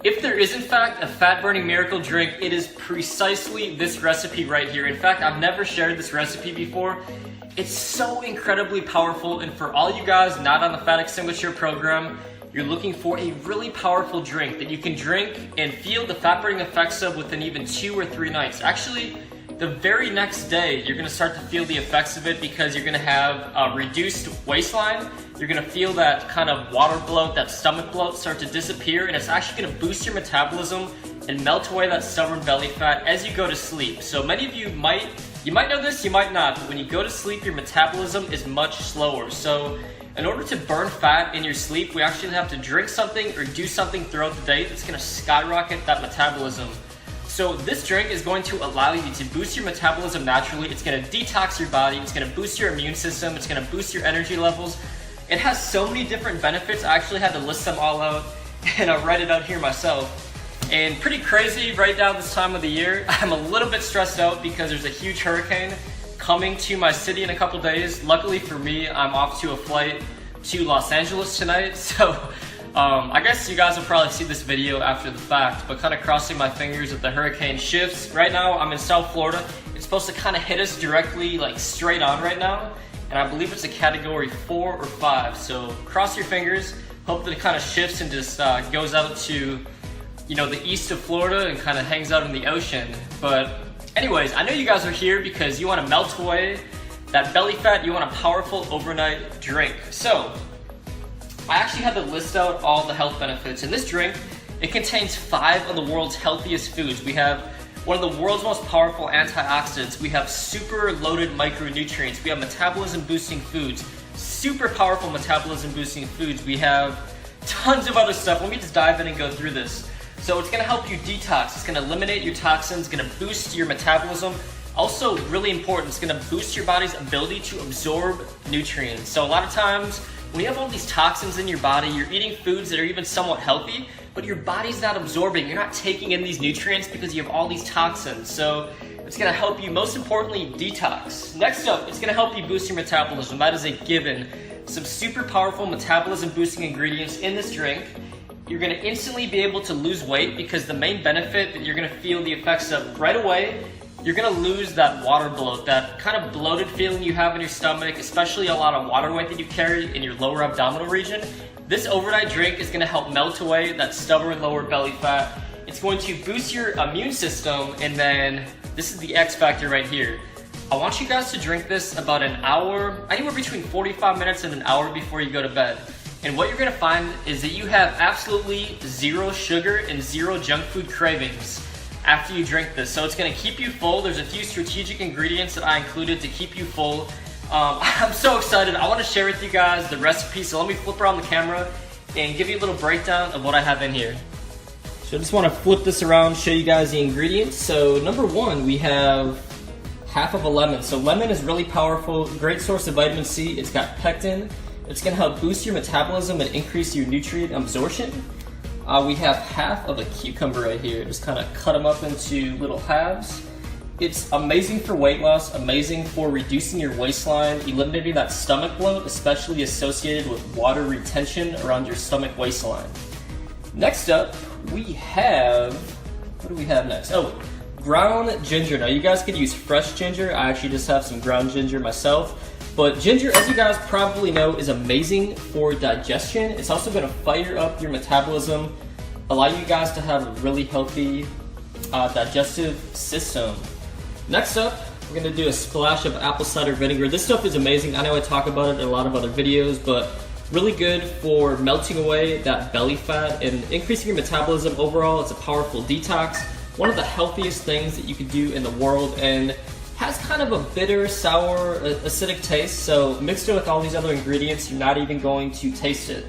If there is in fact a fat burning miracle drink, it is precisely this recipe right here. In fact, I've never shared this recipe before. It's so incredibly powerful, and for all you guys not on the fat extinguisher program, you're looking for a really powerful drink that you can drink and feel the fat burning effects of within even 2 or 3 nights. Actually, the very next day, you're gonna start to feel the effects of it because you're gonna have a reduced waistline. You're gonna feel that kind of water bloat, that stomach bloat start to disappear, and it's actually gonna boost your metabolism and melt away that stubborn belly fat as you go to sleep. So many of you might know this, you might not, but when you go to sleep, your metabolism is much slower. So in order to burn fat in your sleep, we actually have to drink something or do something throughout the day that's gonna skyrocket that metabolism. So this drink is going to allow you to boost your metabolism naturally. It's gonna detox your body, it's gonna boost your immune system, it's gonna boost your energy levels. It has so many different benefits. I actually had to list them all out, and I'll write it out here myself. And pretty crazy right now this time of the year. I'm a little bit stressed out because there's a huge hurricane coming to my city in a couple days. Luckily for me, I'm off to a flight to Los Angeles tonight, so I guess you guys will probably see this video after the fact, but kind of crossing my fingers that the hurricane shifts. Right now, I'm in South Florida. It's supposed to kind of hit us directly, like straight on right now, and I believe it's a category 4 or 5, so cross your fingers. Hope that it kind of shifts and just goes out to, you know, the east of Florida and kind of hangs out in the ocean. But anyways, I know you guys are here because you want to melt away that belly fat. You want a powerful overnight drink. So I actually had to list out all the health benefits. In this drink, it contains 5 of the world's healthiest foods. We have one of the world's most powerful antioxidants. We have super loaded micronutrients. We have metabolism boosting foods, super powerful metabolism boosting foods. We have tons of other stuff. Let me just dive in and go through this. So it's gonna help you detox. It's gonna eliminate your toxins, gonna boost your metabolism. Also, really important, it's gonna boost your body's ability to absorb nutrients. So a lot of times, when you have all these toxins in your body, you're eating foods that are even somewhat healthy, but your body's not absorbing, you're not taking in these nutrients because you have all these toxins. So it's gonna help you, most importantly, detox. Next up, it's gonna help you boost your metabolism. That is a given. Some super powerful metabolism boosting ingredients in this drink. You're gonna instantly be able to lose weight because the main benefit that you're gonna feel the effects of right away, you're gonna lose that water bloat, that kind of bloated feeling you have in your stomach, especially a lot of water weight that you carry in your lower abdominal region. This overnight drink is gonna help melt away that stubborn lower belly fat. It's going to boost your immune system, and then this is the X factor right here. I want you guys to drink this about an hour, anywhere between 45 minutes and an hour before you go to bed. And what you're gonna find is that you have absolutely 0 sugar and 0 junk food cravings after you drink this. So it's gonna keep you full. There's a few strategic ingredients that I included to keep you full. I'm so excited. I wanna share with you guys the recipe. So let me flip around the camera and give you a little breakdown of what I have in here. So I just wanna flip this around, show you guys the ingredients. So number 1, we have half of a lemon. So lemon is really powerful, great source of vitamin C. It's got pectin. It's gonna help boost your metabolism and increase your nutrient absorption. We have half of a cucumber right here. Just kind of cut them up into little halves. It's amazing for weight loss, amazing for reducing your waistline, eliminating that stomach bloat, especially associated with water retention around your stomach waistline. Next up, we have, what do we have next? Oh, ground ginger. Now you guys could use fresh ginger. I actually just have some ground ginger myself. But ginger, as you guys probably know, is amazing for digestion. It's also gonna fire up your metabolism, allow you guys to have a really healthy digestive system. Next up, we're gonna do a splash of apple cider vinegar. This stuff is amazing. I know I talk about it in a lot of other videos, but really good for melting away that belly fat and increasing your metabolism overall. It's a powerful detox. One of the healthiest things that you could do in the world, and has kind of a bitter, sour, acidic taste, so mixed it with all these other ingredients, you're not even going to taste it.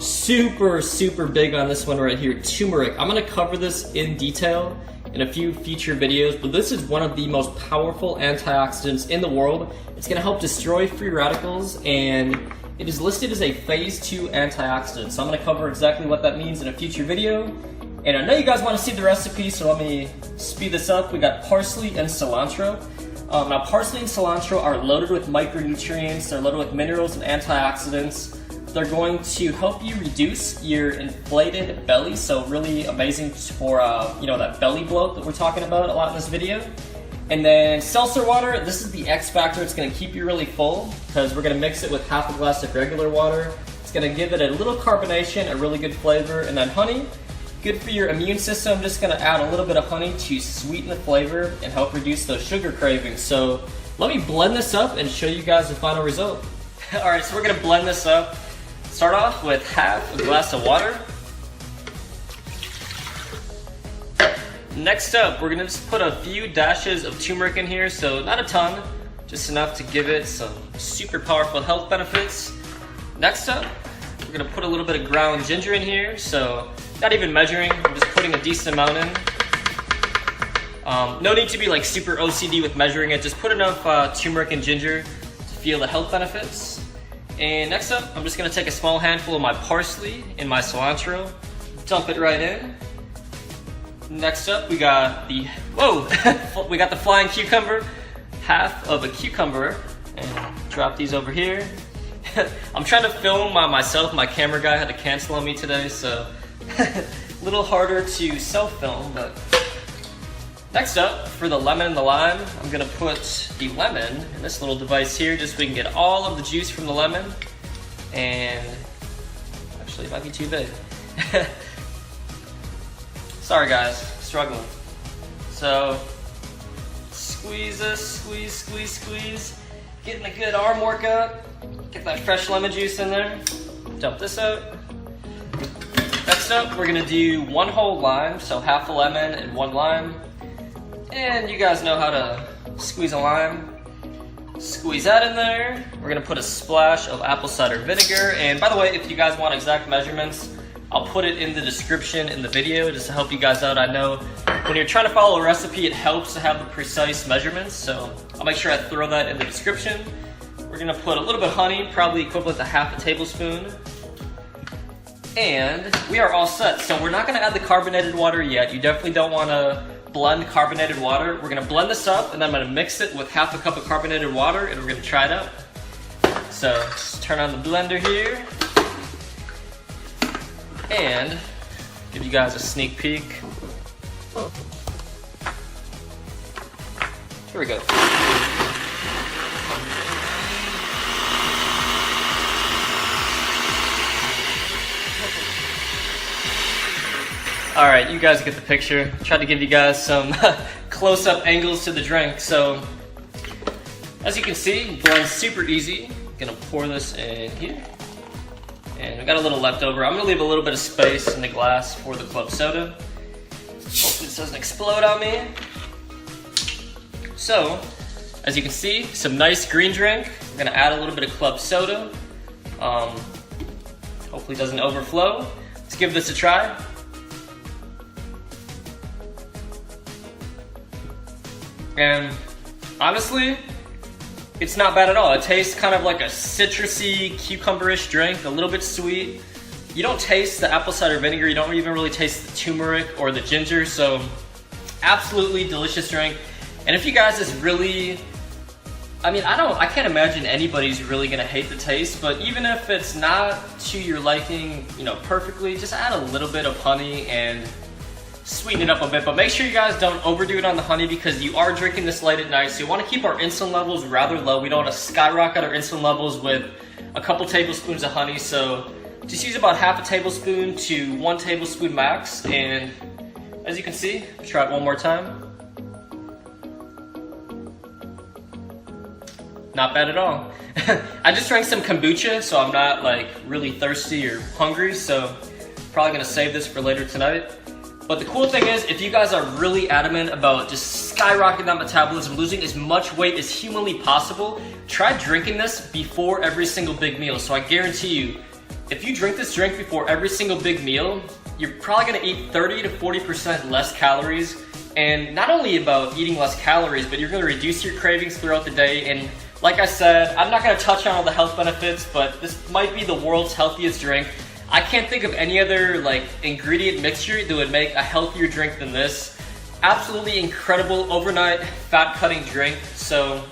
Super big on this one right here, turmeric. I'm gonna cover this in detail in a few future videos, but this is one of the most powerful antioxidants in the world. It's gonna help destroy free radicals, and it is listed as a phase 2 antioxidant. So I'm gonna cover exactly what that means in a future video. And I know you guys want to see the recipe, so let me speed this up. We got parsley and cilantro. Now parsley and cilantro are loaded with micronutrients, they're loaded with minerals and antioxidants. they're going to help you reduce your inflated belly, so really amazing for you know, that belly bloat that we're talking about a lot in this video. And then seltzer water, this is the X factor. It's gonna keep you really full because we're gonna mix it with half a glass of regular water. It's gonna give it a little carbonation, a really good flavor. And then honey, good for your immune system. Just gonna add a little bit of honey to sweeten the flavor and help reduce those sugar cravings. So let me blend this up and show you guys the final result. All right, so we're gonna blend this up. Start off with half a glass of water. Next up, we're gonna just put a few dashes of turmeric in here, so not a ton, just enough to give it some super powerful health benefits. Next up, we're gonna put a little bit of ground ginger in here, so not even measuring, I'm just putting a decent amount in. No need to be like super OCD with measuring it, just put enough turmeric and ginger to feel the health benefits. And next up, I'm just gonna take a small handful of my parsley and my cilantro, dump it right in. Next up, we got the, we got the flying cucumber, half of a cucumber, and drop these over here. I'm trying to film myself, my camera guy had to cancel on me today, so a little harder to self-film, but. Next up, for the lemon and the lime, I'm gonna put the lemon in this little device here, just so we can get all of the juice from the lemon, and actually it might be too big. Sorry guys, struggling. So, squeeze this, squeeze. Getting a good arm workout. Get that fresh lemon juice in there. Dump this out. Next up, we're gonna do 1 whole lime, so half a lemon and 1 lime. And you guys know how to squeeze a lime. Squeeze that in there. We're gonna put a splash of apple cider vinegar. And by the way, if you guys want exact measurements, I'll put it in the description in the video just to help you guys out. I know when you're trying to follow a recipe, it helps to have the precise measurements, so I'll make sure I throw that in the description. We're gonna put a little bit of honey, probably equivalent to half a tablespoon. And we are all set. So we're not gonna add the carbonated water yet. You definitely don't wanna blend carbonated water. We're gonna blend this up and then I'm gonna mix it with half a cup of carbonated water and we're gonna try it out. So just turn on the blender here. And give you guys a sneak peek. Here we go. All right, you guys get the picture. Tried to give you guys some close-up angles to the drink. So, as you can see, blends super easy. Gonna pour this in here. And we got a little left over. I'm gonna leave a little bit of space in the glass for the club soda. Hopefully this doesn't explode on me. So, as you can see, some nice green drink. We're gonna add a little bit of club soda. Hopefully it doesn't overflow. Let's give this a try. And honestly, it's not bad at all. It tastes kind of like a citrusy, cucumber-ish drink, a little bit sweet. You don't taste the apple cider vinegar, you don't even really taste the turmeric or the ginger, so absolutely delicious drink. And if you guys is really, I can't imagine anybody's really gonna hate the taste, but even if it's not to your liking, perfectly, just add a little bit of honey and sweeten it up a bit, but make sure you guys don't overdo it on the honey because you are drinking this late at night, so you want to keep our insulin levels rather low. We don't want to skyrocket our insulin levels with a couple tablespoons of honey, so just use about half a tablespoon to 1 tablespoon max. And as you can see, try it one more time. Not bad at all. I just drank some kombucha, so I'm not like really thirsty or hungry, so probably gonna save this for later tonight. But the cool thing is, if you guys are really adamant about just skyrocketing that metabolism, losing as much weight as humanly possible, try drinking this before every single big meal. So I guarantee you, if you drink this drink before every single big meal, you're probably gonna eat 30 to 40% less calories. And not only about eating less calories, but you're gonna reduce your cravings throughout the day. And like I said, I'm not gonna touch on all the health benefits, but this might be the world's healthiest drink. I can't think of any other ingredient mixture that would make a healthier drink than this. Absolutely incredible overnight fat cutting drink. So,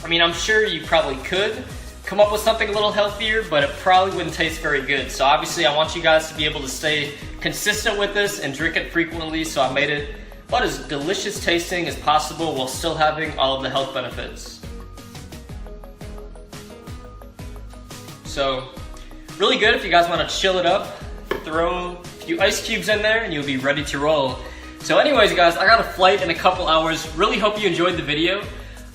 I'm sure you probably could come up with something a little healthier, but it probably wouldn't taste very good. So obviously I want you guys to be able to stay consistent with this and drink it frequently, so I made it about as delicious tasting as possible while still having all of the health benefits. So really good if you guys want to chill it up. Throw a few ice cubes in there and you'll be ready to roll. So anyways guys, I got a flight in a couple hours. Really hope you enjoyed the video.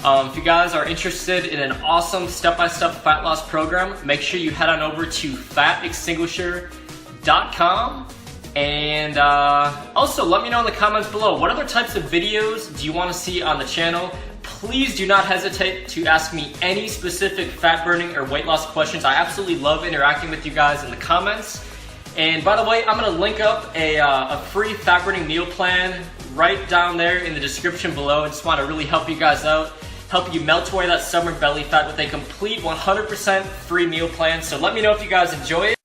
If you guys are interested in an awesome step-by-step fat loss program, make sure you head on over to fatextinguisher.com. And also let me know in the comments below, what other types of videos do you want to see on the channel? Please do not hesitate to ask me any specific fat burning or weight loss questions. I absolutely love interacting with you guys in the comments. And by the way, I'm going to link up a free fat burning meal plan right down there in the description below. I just want to really help you guys out, help you melt away that summer belly fat with a complete 100% free meal plan. So let me know if you guys enjoy it.